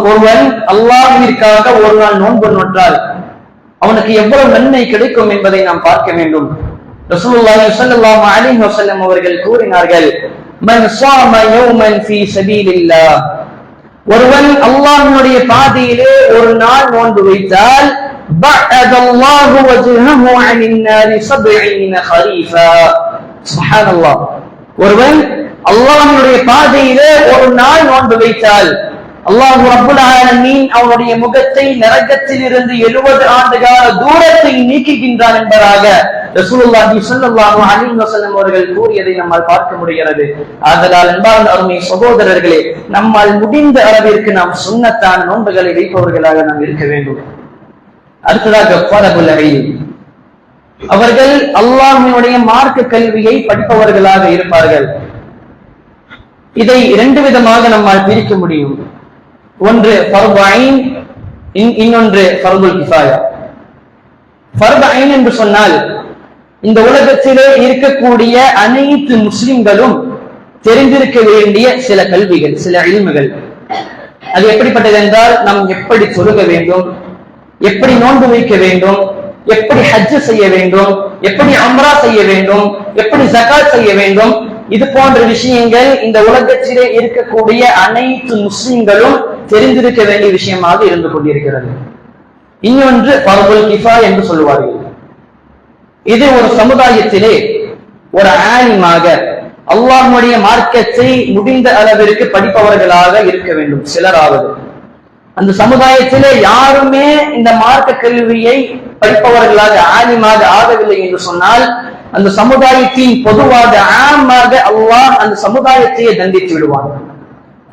ஒருவன் அல்லாஹ்விற்காக ஒரு நாள் நோன்பு நோற்றால் அவனுக்கு எவ்வளவு நன்மை கிடைக்கும் என்பதை நாம் பார்க்க வேண்டும். ரசூலுல்லாஹி ஸல்லல்லாஹு அலைஹி வஸல்லம் அவர்கள் கூறினார்கள், மன் ஸாம யௌமன் ஃபீ ஸபீலில்லாஹ், ஒருவன் அல்லாஹ்வுடைய பாதையிலே ஒரு நாள் நோன்பு வைத்தால் பஅதல்லாஹு வஜ்ஹஹு அனின் நாரி 70 ஹரீஃபா. சுப்ஹானல்லாஹ், ஒருவன் அல்லாஹ்வுடைய பாதையிலே ஒரு நாள் நோன்பு வைத்தால் அல்லாஹ் ரப்புல் ஆலமீன் அவனுடைய முகத்தை நரகத்தில் இருந்து 70 ஆண்டு கால தூரத்தை நீக்குகின்றான் என்பதாக ரசூலுல்லாஹி ஸல்லல்லாஹு அலைஹி வஸல்லம் அவர்கள் கூறியதை நம்மால் பார்க்க முடிகிறது. ஆதலால் அன்பார்ந்த அருமை சகோதரர்களே, நம்மால் முடிந்த அளவிற்கு நாம் சுன்னத்தான நோன்புகளை வைப்பவர்களாக நாம் இருக்க வேண்டும். அடுத்ததாக ஃபரபுல் இல்ம், அவர்கள் அல்லாஹ்வினுடைய மார்க்க கல்வியை படிப்பவர்களாக இருப்பார்கள். இதை இரண்டு விதமாக நம்மால் பிரிக்க முடியும். ஒன்று ஃபர்து ஐன், இன்னொன்று ஃபர்துல் கிஃபாயா. ஃபர்து ஐன் என்று சொன்னால் இந்த உலகத்திலே இருக்கக்கூடிய அனைத்து முஸ்லிம்களும் தெரிந்திருக்க வேண்டிய சில கல்விகள், சில இல்முகள். அது எப்படிப்பட்டது என்றால், நாம் எப்படி தொழுக வேண்டும், எப்படி நோன்பு வைக்க வேண்டும், எப்படி ஹஜ் செய்ய வேண்டும், எப்படி உம்ரா செய்ய வேண்டும், எப்படி ஜகாத் செய்ய வேண்டும், இது போன்ற விஷயங்கள் இந்த உலகத்திலே இருக்கக்கூடிய அனைத்து முஸ்லிம்களும் தெரிந்திருக்க வேண்டிய விஷயமாக இருந்து கொண்டிருக்கிறது. இன்னொன்று ஃபர்துல் கிஃபாயா என்று சொல்லுவார்கள். இது ஒரு சமுதாயத்திலே ஒரு ஆலிமாக அல்லாஹ்வுடைய மார்க்கத்தை முடிந்த அளவிற்கு படிப்பவர்களாக இருக்க வேண்டும் சிலராவது. அந்த சமுதாயத்திலே யாருமே இந்த மார்க்க கல்வியை படிப்பவர்களாக ஆலிமாக ஆகவில்லை என்று சொன்னால் அந்த சமுதாயத்தின் பொதுவாக ஆமாக அல்லாஹ் அந்த சமுதாயத்தையே தண்டித்து விடுவான்.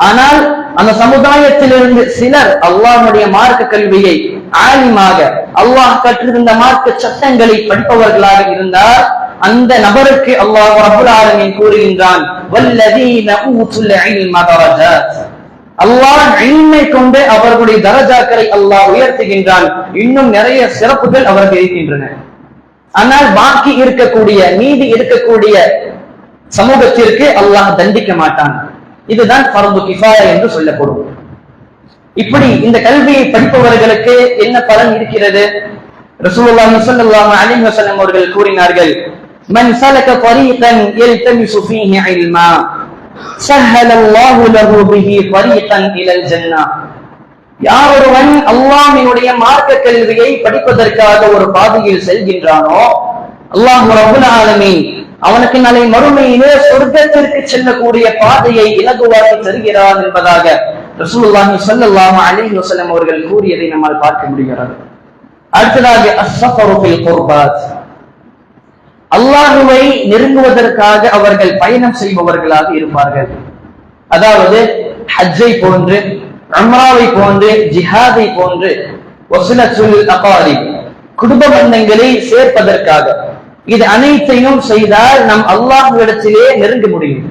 ஆனால் அந்த சமுதாயத்திலிருந்து சிலர் அல்லாஹ்வுடைய மார்க்க கல்வியை ஆலிமாக அல்லாஹ் கற்றிருந்த மார்க்க சட்டங்களை படிப்பவர்களாக இருந்தால் அந்த நபருக்கு அல்லாஹ் ரப்பல் ஆலமீன் கூறுகின்றான், வல்லதீன ஊதுல் இல்ம தரஜாத். அல்லாஹ் இல்மை கொண்டு அவர்களுடைய தரஜாக்களை அல்லாஹ் உயர்த்துகின்றான். இன்னும் நிறைய சிறப்புகள் அவர்கள் இருக்கின்றன. ஆனால் பாக்கி இருக்கக்கூடிய மீதி இருக்கக்கூடிய சமூகத்திற்கு அல்லாஹ் தண்டிக்க மாட்டான். இதுதான் ஃபர்து கிஃபாயா என்று சொல்லப்படும். இப்படி இந்த கல்வியை படிப்பவர்களுக்கு என்ன பலன் இருக்கிறது? ரசூலுல்லாஹி ஸல்லல்லாஹு அலைஹி வஸல்லம் அவர்கள் கூறினார்கள், மன் சலக தரீகன் யல்தமிசு ஃபீஹி இல்மா ஸஹ்ஹலல்லாஹு லஹு பிஹி தரீகன் இலல் ஜன்னah. யாரொருவன் அல்லாஹ்வினுடைய மார்க்க கல்வியை படிப்பதற்காக ஒரு பாதையில் செல்கின்றானோ அல்லாஹ் ரப்பல் ஆலமீன் அவனுக்கு நாளை மறுமையிலே சொர்க்கத்திற்கு செல்லக்கூடிய பாதையை இலகுவாக்கி தருகிறான் என்பதாக ரசூலுல்லாஹி ஸல்லல்லாஹு அலைஹி வஸல்லம் அவர்கள் கூறியதை நம்மால் பார்க்க முடிகிறது. அடுத்ததாக அஸ்ஸஃபரு ஃபில் குர்பாத், அல்லாஹ்வை நெருங்குவதற்காக அவர்கள் பயணம் செய்பவர்களாக இருப்பார்கள். அதாவது ஹஜ்ஜை போன்று, உம்ராவை போன்று, ஜிஹாதை போன்று, வஸலத்துல் அகாரிப் குடும்ப பந்தங்களை சேர்ப்பதற்காக இது அனைத்தையும் செய்தால் நம் அல்லாஹ்விடத்திலே நெருங்க முடியும்.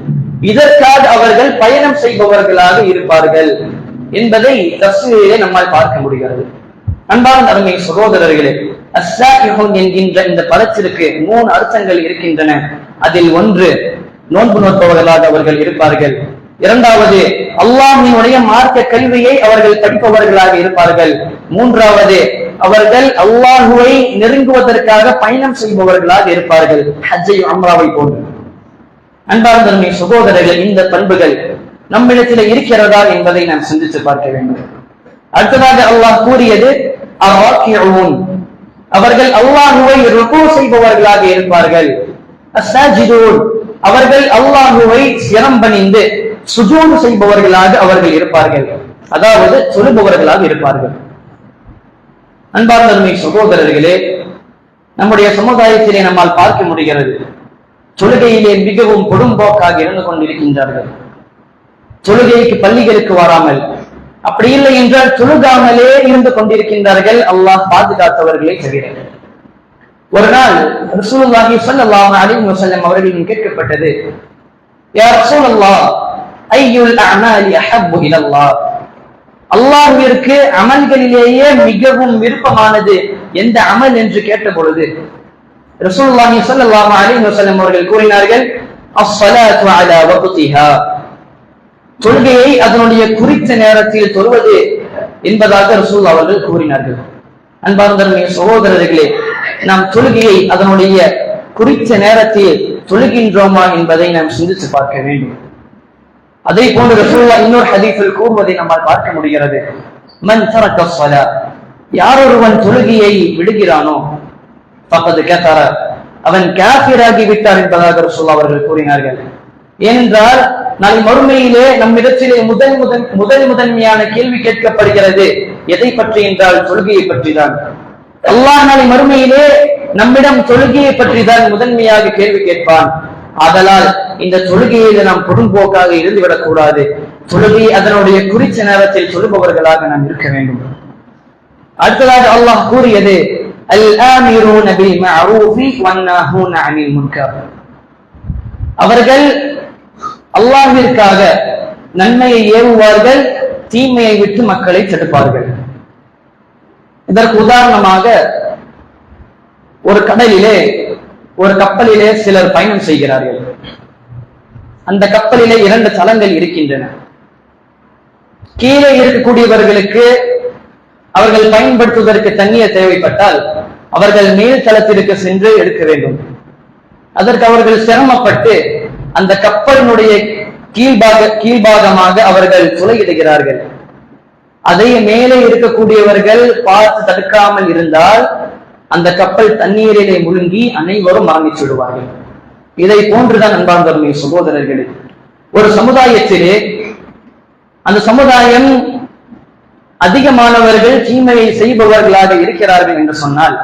இதற்காக அவர்கள் பயணம் செய்பவர்களாக இருப்பார்கள் என்பதை தஃசீரிலே நம்மால் பார்க்க முடிகிறது. அன்பார்ந்த அருமை சகோதரர்களே, அஸ்ஸாயிஹூன் என்கின்ற இந்த பதத்திற்கு 3 அர்த்தங்கள் இருக்கின்றன. அதில் ஒன்று, நோன்பு நோற்பவர்களாக அவர்கள் இருப்பார்கள். இரண்டாவது, அல்லாஹ்வினுடைய மார்க்க கல்வியை அவர்கள் படிப்பவர்களாக இருப்பார்கள். மூன்றாவது, அவர்கள் அல்லாஹுவை நெருங்குவதற்காக பயணம் செய்பவர்களாக இருப்பார்கள், ஹஜ்ஜை உம்ராவை போன்று. அன்பார்ந்த சகோதரர்கள், இந்த பண்புகள் நம்மிடத்தில் இருக்கிறதா என்பதை நாம் சிந்தித்து பார்க்க வேண்டும். அடுத்ததாக அல்லாஹ் கூறியது அர்ராக்கிஊன், அவர்கள் அல்லாஹுவை ருகூ செய்பவர்களாக இருப்பார்கள். அஸ்ஸாஜிதூன், அவர்கள் அல்லாஹுவை சிரம் பணிந்து சுஜூத் செய்பவர்களாக அவர்கள் இருப்பார்கள், அதாவது தொழுபவர்களாக இருப்பார்கள். அன்பார்ந்த சகோதரர்களே, நம்முடைய சமுதாயத்திலே நம்மால் பார்க்க முடிகிறது, தொழுகையிலே மிகவும் கொடும்போக்காக இருந்து கொண்டிருக்கின்றார்கள். தொழுகைக்கு பள்ளிகளுக்கு வராமல், அப்படி இல்லை என்றால் தொழுகாமலே இருந்து கொண்டிருக்கின்றார்கள், அல்லாஹ் பாதுகாத்தவர்களை தவிர. ஒரு நாள் ரசூலுல்லாஹி ஸல்லல்லாஹு அலைஹி வஸல்லம் அவர்களிடம் கேட்கப்பட்டது, யா ரசூலல்லாஹ், ஐயுல் அஅமாலி அஹப்பு இலல்லாஹ், அல்லாஹ்விற்கு அமல்களிலேயே மிகவும் விருப்பமானது எந்த அமல் என்று கேட்ட பொழுது ரசூலுல்லாஹி ஸல்லல்லாஹு அலைஹி வஸல்லம் அவர்கள் கூறினார்கள், அஸ்ஸலாத்து அலா வக்திஹா, தொழுகையை அதனுடைய குறித்த நேரத்தில் தொழுவது என்பதாக ரசூலுல்லாஹ் அவர்கள் கூறினார்கள். அன்பார்ந்த சகோதரர்களே, நாம் தொழுகையை அதனுடைய குறித்த நேரத்தில் தொழுகின்றோமா என்பதை நாம் சிந்தித்து பார்க்க வேண்டும். அதே போன்று ரசூலுல்லாஹ் இன்னொரு ஹதீஸில் கூறுவதை நம்மால் பார்க்க முடிகிறது, மன் தரக ஸலா, யார் ஒருவன் தொழுகையை விடுகிறானோ ஃபகத் கஃபர, அவன் காஃபிராகி விட்டார் என்பதாக ரசூலுல்லாஹ் அவர்கள் கூறினார்கள். ஏனென்றால் நாளை மறுமையிலே நம்மிடத்திலே முதன்மையான கேள்வி கேட்கப்படுகிறது. எதை பற்றி என்றால் தொழுகையை பற்றி தான். அல்லாஹ் நாளை மறுமையிலே நம்மிடம் தொழுகையை பற்றி தான் முதன்மையாக கேள்வி கேட்பான். ஆதலால் இந்த தொழுகையில் நாம் பொரும்போக்காக இருந்துவிடக் கூடாது. தொழுகை அதனுடைய குறித்த நேரத்தில் சொல்லுபவர்களாக நாம் இருக்க வேண்டும். அடுத்ததாக அல்லாஹ் கூறியது, அல் ஆமிரூன பில் மஅரூஃபி வன்னாஹூன அனில் முன்கர், அவர்கள் அல்லாஹ்விற்காக நன்மையை ஏவுவார்கள், தீமையை விட்டு மக்களை தடுப்பார்கள். இதற்கு உதாரணமாக, ஒரு கடலிலே ஒரு கப்பலிலே சிலர் பயணம் செய்கிறார்கள். அந்த கப்பலிலே 2 தளங்கள் இருக்கின்றன. கீழே இருக்கக்கூடியவர்களுக்கு அவர்கள் பயன்படுத்துவதற்கு தண்ணீர் தேவைப்பட்டால் அவர்கள் மேல் தளத்திற்கு சென்று எடுக்க வேண்டும். அதற்கு அவர்கள் சிரமப்பட்டு அந்த கப்பலினுடைய கீழ்பாகமாக அவர்கள் துளையிடுகிறார்கள். அதை மேலே இருக்கக்கூடியவர்கள் பார்த்து தடுக்காமல் இருந்தால் அந்த கப்பல் தண்ணீரிலே முழுங்கி அனைவரும் மரணிச்சு விடுவார்கள். இதை போன்றுதான் அன்பார்ந்த சகோதரர்களே, ஒரு சமுதாயத்திலே அந்த சமுதாயம் அதிகமானவர்கள் தீமையை செய்பவர்களாக இருக்கிறார்கள் என்று சொன்னால்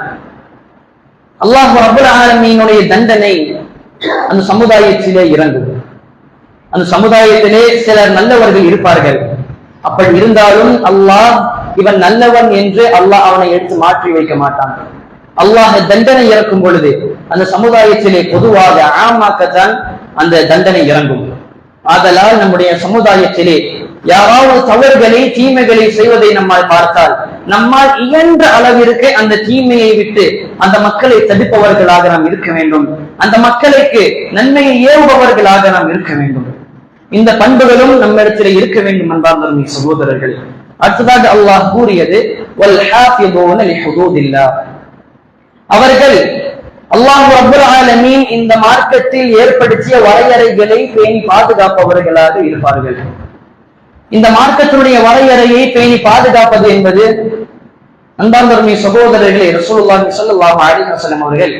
அல்லாஹ் ரப்பல் ஆலமீனுடைய தண்டனை அந்த சமுதாயத்திலே இறங்கும். அந்த சமுதாயத்திலே சிலர் நல்லவர்கள் இருப்பார்கள். அப்படி இருந்தாலும் அல்லாஹ் இவன் நல்லவன் என்று அல்லாஹ் அவனை எடுத்து மாற்றி வைக்க மாட்டான். அல்லாஹ் தண்டனை இறக்கும் பொழுது அந்த சமுதாயத்திலே பொதுவாக ஆமாக்கத்தான் அந்த தண்டனை இறங்கும். ஆதலால் நம்முடைய சமுதாயத்திலே யாராவது தவறுகளை தீமைகளை செய்வதை நம்மால் பார்த்தால் நம்மால் இயன்ற அளவிற்கு அந்த தீமையை விட்டு அந்த மக்களை தடுப்பவர்களாக நாம் இருக்க வேண்டும். அந்த மக்களுக்கு நன்மையை ஏவுபவர்களாக நாம் இருக்க வேண்டும். இந்த பண்புகளும் நம்மிடத்தில் இருக்க வேண்டும் அன்பார்ந்த சகோதரர்கள். அடுத்ததாக அல்லாஹ் கூறியது, வல் ஹாஃபிதூன லிஹுதூதில்லாஹ், அவர்கள் அல்லாஹ் ரப்பல் ஆலமீன் இந்த மார்க்கத்தில் ஏற்படுத்திய வரையறைகளை பேணி பாதுகாப்பவர்களாக இருப்பார்கள். இந்த மார்க்கத்தினுடைய வரையறையை பேணி பாதுகாப்பது என்பது அன்பார்ந்த சகோதரர்களே, ரசூலுல்லாஹி ஸல்லல்லாஹு அலைஹி வஸல்லம் அவர்கள்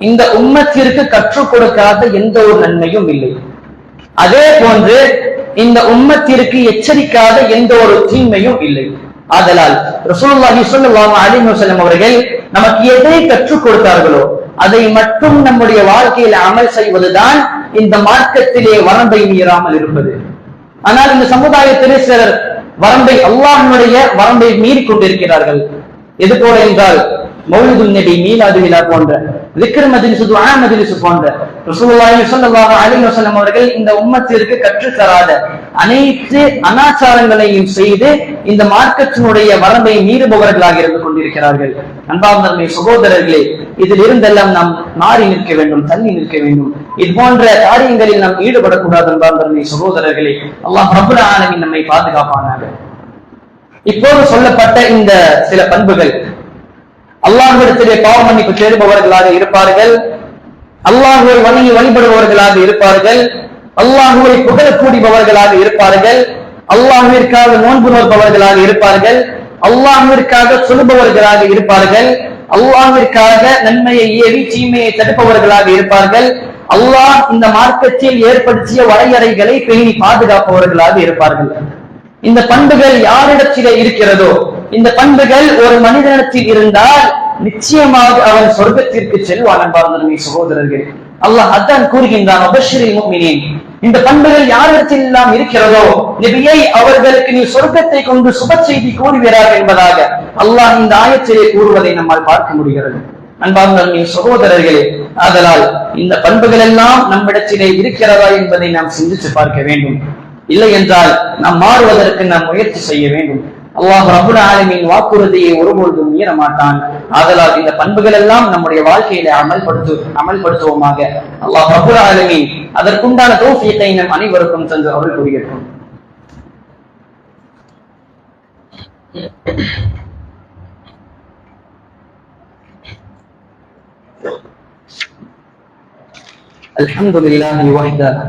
இந்த உம்மத்திற்கு கற்றுக் கொடுக்காத எந்த ஒரு நன்மையும் இல்லை. அதே போன்று இந்த உம்மத்திற்கு எச்சரிக்காத எந்த ஒரு தீமையும் இல்லை. ஆதலால் ரசூலுல்லாஹி ஸல்லல்லாஹு அலைஹி வஸல்லம் அவர்கள் நமக்கு எதை கற்றுக் கொடுத்தார்களோ அதை மட்டும் நம்முடைய வாழ்க்கையில் அமல் செய்வதுதான் இந்த மார்க்கத்திலே வரம்பை மீறாமல் இருப்பது. ஆனால் இந்த சமுதாயத்திலே சிலர் வரம்பை அல்லாஹ்வுடைய வரம்பை மீறி கொண்டிருக்கிறார்கள். எது போல என்றால், மௌலிதுன் நபி, மீலாது விழா போன்ற, விக்ர் மஜ்லிஸ், துஆ மஜ்லிஸ் போன்ற ரசூலுல்லாஹி ஸல்லல்லாஹு அலைஹி வஸல்லம் அவர்கள் இந்த உம்மத்திற்கு கற்றுத்தராத அனைத்து அனாச்சாரங்களையும் செய்து இந்த மார்க்கத்தினுடைய வரம்பை மீறுபவர்களாக இருந்து கொண்டிருக்கிறார்கள். அன்பார்ந்த சகோதரர்களே, இதில் இருந்தெல்லாம் நாம் மாறி நிற்க வேண்டும், தள்ளி நிற்க வேண்டும். இது போன்ற காரியங்களில் நாம் ஈடுபடக்கூடாது. அன்பார்ந்த சகோதரர்களே, அல்லாஹ் ரப்பல் ஆலமீன் நம்மை பாதுகாப்பானாக. இப்போது சொல்லப்பட்ட இந்த சில பண்புகள் அல்லாஹ்விடத்திலே பாவ மன்னிப்பு தேடுபவர்களாக இருப்பார்கள், அல்லாஹ்வை வணங்கி வழிபடுபவர்களாக இருப்பார்கள், அல்லாஹ்வை புகழக்கூடியவர்களாக இருப்பார்கள், அல்லாஹ்விற்காக நோன்பு நோற்பவர்களாக இருப்பார்கள், அல்லாஹ்விற்காக சொல்லுபவர்களாக இருப்பார்கள், அல்லாஹ்விற்காக நன்மையை ஏவி தீமையை தடுப்பவர்களாக இருப்பார்கள், அல்லாஹ் இந்த மார்க்கத்தில் ஏற்படுத்திய வரையறைகளை பேணி பாதுகாப்பவர்களாக இருப்பார்கள். இந்த பண்புகள் யாரிடத்திலே இருக்கிறதோ, இந்த பண்புகள் ஒரு மனிதனிடத்தில் இருந்தால் நிச்சயமாக அவன் சொர்க்கத்திற்கு செல்வான். அன்பார்ந்த சகோதரர்களே, அல்லாஹ் அதான் கூறுகின்றான், வபஷிரில் முஃமினீன். இந்த பண்புகள் யாரிடத்தில் எல்லாம் இருக்கிறதோ நபியை அவர்களுக்கு நீ சொர்க்கத்தை கொண்டு சுப செய்தி கூறுகிறார் என்பதாக அல்லாஹ் இந்த ஆயத்திலே கூறுவதை நம்மால் பார்க்க முடிகிறது. அன்பார்ந்த சகோதரர்களே, ஆதலால் இந்த பண்புகள் எல்லாம் நம்மிடத்திலே இருக்கிறதா என்பதை நாம் சிந்தித்து பார்க்க வேண்டும். இல்லை என்றால் நாம் மாறுவதற்கு நாம் முயற்சி செய்ய வேண்டும். அல்லாஹ் ரப்பல் ஆலமீன் வாக்குறுதியை ஒருபொழுதும் மீற மாட்டான். ஆதலால் இந்த பண்புகள் எல்லாம் நம்முடைய வாழ்க்கையில அமல்படுத்துவோமாக. அல்லாஹ் ரப்பல் ஆலமீன் அதற்குண்டான தௌஃபீகை நம் அனைவருக்கும் தந்து அருள் புரியட்டும். அல்ஹம்துலில்லாஹி வஹ்தஹு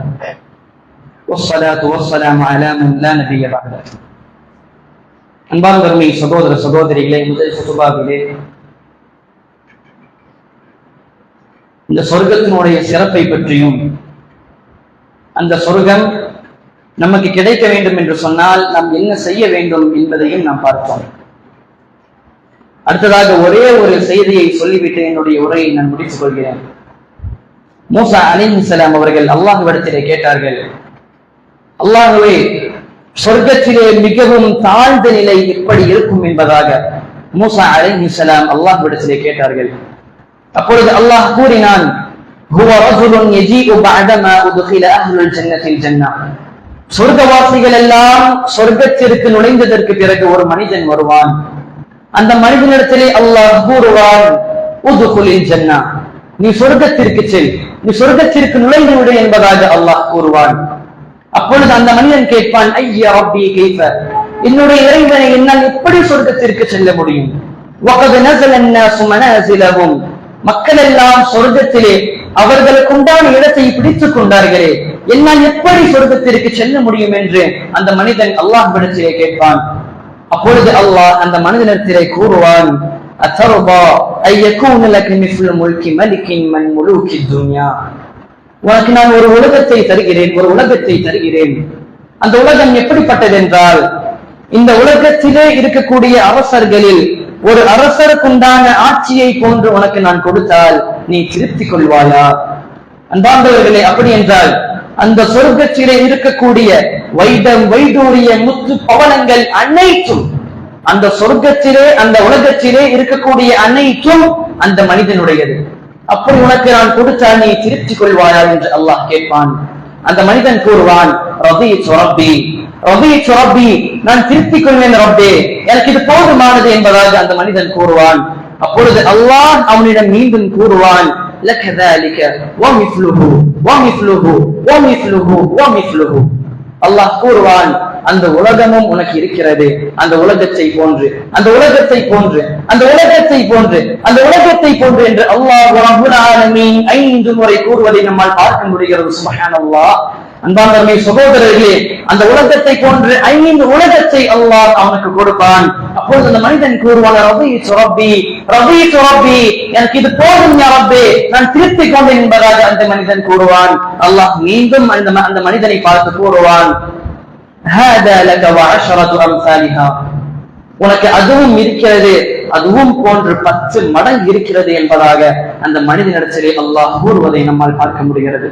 வஸ்ஸலாத்து வஸ்ஸலாமு அலா மன் லா நபிய்ய பஅதஹு. அன்பார்ந்த சகோதர சகோதரிகளே, முதல் சுபாவிலே இந்த சொர்க்கத்தினுடைய சிறப்பை பற்றியும், அந்த சொர்க்கம் நமக்கு கிடைக்க வேண்டும் என்று சொன்னால் நாம் என்ன செய்ய வேண்டும் என்பதையும் நாம் பார்த்தோம். அடுத்ததாக ஒரே ஒரு செய்தியை சொல்லிவிட்டு என்னுடைய உரையை நான் முடித்துக் கொள்கிறேன். மூசா அலைஹிஸ்ஸலாம் அவர்கள் அல்லாஹ்விடத்திலே கேட்டார்கள், அல்லாஹ்வே, சொர்க்கத்திலே மிகவும் தாழ்ந்த நிலை எப்படி இருக்கும் என்பதாக மூசா அலைஹிஸ்ஸலாம் அல்லாஹ்விடத்திலே கேட்டார்கள். அப்பொழுது அல்லாஹ் கூறினான், ஹுவ ரஜுலுன் யஜீஉ பஅதமா உத்கில அஹ்லுல் ஜன்னத்தில் ஜன்னah. சொர்க்கவாசிகள் எல்லாம் சொர்க்கத்திற்கு நுழைந்ததற்கு பிறகு ஒரு மனிதன் வருவான். அந்த மனிதனிடத்திலே அல்லாஹ் கூறுவான், உத்குலில் ஜன்னah, நீ சொர்க்கத்திற்கு செல், நீ சொர்க்கத்திற்கு நுழைந்து விடு என்பதாக அல்லாஹ் கூறுவான். அப்பொழுது அந்த மனிதன் கேட்பான், ஐயா ரப்பி கைஃப, என்னுடைய இறைவனை என்னால் எப்படி சொர்க்கத்திற்கு செல்ல முடியும்? வகத் நஸல الناس மனாஸிலஹும், மக்கள் எல்லாம் சொர்க்கத்திலே அவர்களுக்கு உண்டான இடத்தை பிடித்துக் கொண்டார்களே, என்னால் எப்படி சொர்க்கத்திற்கு செல்ல முடியும் என்று அந்த மனிதன் அல்லாஹ்விடத்திலே கேட்பான். அப்பொழுது அல்லாஹ் அந்த மனிதனிடத்திலே கூறுவான், அத்தர்பா ஐயகூன லக மிஸ்லு முல்கி மலிகின் மன் முலூகி துன்யா, உனக்கு நான் ஒரு உலகத்தை தருகிறேன், ஒரு உலகத்தை தருகிறேன். அந்த உலகம் எப்படிப்பட்டது என்றால், இந்த உலகத்திலே இருக்கக்கூடிய அரசர்களில் ஒரு அரசருக்குண்டான ஆட்சியை போன்று உனக்கு நான் கொடுத்தால் நீ திருப்தி கொள்வாயா? அன்பார்ந்தவர்களே, அப்படி என்றால் அந்த சொர்க்கத்திலே இருக்கக்கூடிய வைடம் வைடூரிய முத்து பவளங்கள் அனைத்தும், அந்த சொர்க்கத்திலே அந்த உலகத்திலே இருக்கக்கூடிய அனைத்தும் அந்த மனிதனுடையது. அப்படி உனக்கு நான் கொடுத்தால் நீ திருப்தி கொள்வாயா என்று அல்லாஹ் கேட்பான். அந்த மனிதன் கூறுவான், ரதீது ரப்பி, ரதீது ரப்பி, நான் திருப்தி கொள்வேன் ரப்பே, எனக்கு இது போதுமானது என்பதாக அந்த மனிதன் கூறுவான். அப்பொழுது அல்லாஹ் அவனிடம் மீண்டும் கூறுவான், லகதாலிக வமிஸ்லுஹு வமிஸ்லுஹு வமிஸ்லுஹு வமிஸ்லுஹு. அல்லாஹ் கூறுவான், அந்த உலகமும் உனக்கு இருக்கிறது, அந்த உலகத்தை போன்று, அந்த உலகத்தை போன்று, அந்த உலகத்தை போன்று, அந்த உலகத்தை போன்று என்று அல்லாஹ் ரப்பல் ஆலமீன் 5 முறை கூறுவதை நம்மால் பார்க்க முடிகிறது. சுப்ஹானல்லாஹ். அன்பார்ந்த சகோதரர்களே, அந்த உலகத்தை போன்று 5 உலகத்தை அல்லாஹ் அவனுக்கு கொடுப்பான். அப்பொழுது அந்த மனிதன் கூறுவான், ரதீது ரப்பி, ரதீது ரப்பி, எனக்கு இது போதும் யா ரப்பே, நான் திருப்தி கொண்டேன் என்பதாக அந்த மனிதன் கூறுவான். அல்லாஹ் மீண்டும் அந்த மனிதனை பார்த்து கூறுவான், ஹாதா லக வஅஷரது அம்சாலிஹா, உனக்கு அதுவும் இருக்கிறது, அதுவும் போன்று 10 மடங்கு இருக்கிறது என்பதாக அந்த மனிதனிடத்திலே அல்லாஹ் கூறுவதை நம்மால் பார்க்க முடிகிறது.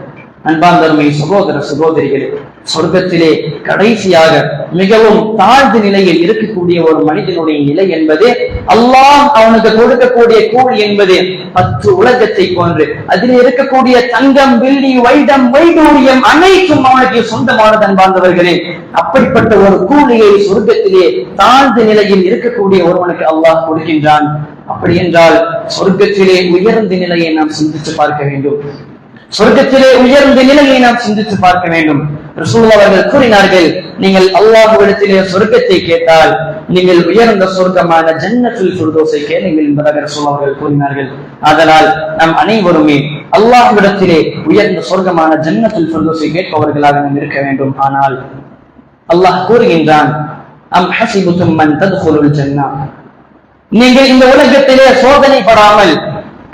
அன்பார்ந்தருமை சகோதர சகோதரிகளே, சொர்க்கத்திலே கடைசியாக மிகவும் தாழ்ந்த நிலையில் இருக்கக்கூடிய ஒரு மனிதனுடைய நிலை என்பது அல்லாஹ் அவனுக்கு கொடுக்கக்கூடிய கூலி என்பது 10 உலகத்தை போன்று அதில் இருக்கக்கூடிய தங்கம், வெள்ளி, வைடம், வைடூரியம் அனைத்தும் அவனுக்கு சொந்தமானது. அன்பார்ந்தவர்களே, அப்படிப்பட்ட ஒரு கூலியை சொர்க்கத்திலே தாழ்ந்த நிலையில் இருக்கக்கூடிய ஒருவனுக்கு அல்லாஹ் கொடுக்கின்றான். அப்படி என்றால் சொர்க்கத்திலே உயர்ந்த நிலையை நாம் சிந்தித்து பார்க்க வேண்டும். சொர்க்கத்திலே உயர்ந்த நிலையை நாம் சிந்தித்து பார்க்க வேண்டும். ரசூலுல்லாஹ் அவர்கள் கூறினார்கள், நீங்கள் அல்லாஹ்விடத்திலே சொர்க்கத்தை கேட்டால் நீங்கள் உயர்ந்த சொர்க்கமான ஜன்னத்துல் ஃபிர்தௌஸை கேளுங்கள் என்பதாக ரசூலுல்லாஹ் அவர்கள் கூறினார்கள். அதனால் நாம் அனைவருமே அல்லாஹ்விடத்திலே உயர்ந்த சொர்க்கமான ஜன்னத்துல் ஃபிர்தௌஸை கேட்பவர்களாக நாம் இருக்க வேண்டும். ஆனால் அல்லாஹ் கூறுகின்றான், அம் ஹஸிபுதும் மன் தத்குலுல் ஜன்னah, நீங்கள் இந்த உலகத்திலே சோதனைப்படாமல்,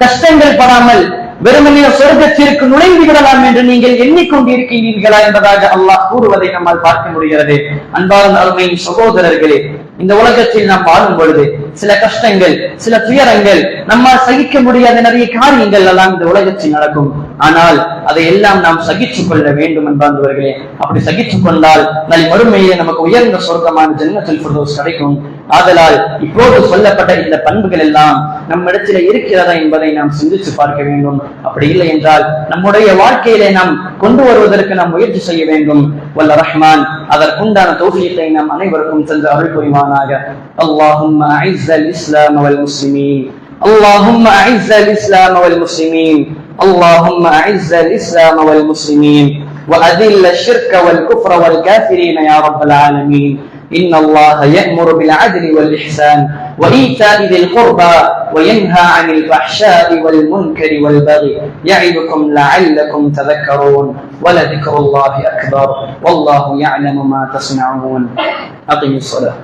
கஷ்டங்கள் படாமல் வெறுமனே சொர்க்கத்திற்கு நுழைந்து விடலாம் என்று நீங்கள் எண்ணிக்கொண்டிருக்கிறீர்களா என்பதாக அல்லாஹ் கூறுவதை நம்மால் பார்க்க முடிகிறது. அன்பார்ந்த அருமை சகோதரர்களே, இந்த உலகத்தில் நாம் வாழும் பொழுது சில கஷ்டங்கள், சில துயரங்கள், நம்மால் சகிக்க முடியாத நிறைய காரியங்கள் எல்லாம் இந்த உலகத்தில் நடக்கும். ஆனால் அதையெல்லாம் நாம் சகித்துக் கொள்ள வேண்டும். அன்பார்ந்தவர்களே, அப்படி சகித்துக் கொண்டால் நாளை மறுமையிலே நமக்கு உயர்ந்த சொர்க்கமான ஜன்னத்துல் ஃபிர்தௌஸ் கிடைக்கும். ஆதலால் இப்போது சொல்லப்பட்ட இந்த பண்புகள் எல்லாம் நம்மிடத்தில் இருக்கிறதா என்பதை நாம் சிந்தித்து பார்க்க வேண்டும். அப்படி இல்லை என்றால் நம்முடைய வாழ்க்கையிலே நாம் கொண்டு வருவதற்கு நாம் முயற்சி செய்ய வேண்டும். வல்ல ரஹ்மான் அதற்குண்டான தௌஃபீகை நாம் அனைவருக்கும் தந்து அருள் புரிவானாக. அல்லாஹும்ம அஇஸ்ஸல் இஸ்லாம் வல் முஸ்லிமீன், اللهم أعز الإسلام والمسلمين، اللهم أعز الإسلام والمسلمين وأذل الشرك والكفر والكافرين يا رب العالمين. إن الله يأمر بالعدل والإحسان وإيتاء ذي القربى وينهى عن الفحشاء والمنكر والبغي يعظكم لعلكم تذكرون ولذكر الله أكبر والله يعلم ما تصنعون. أقم الصلاة.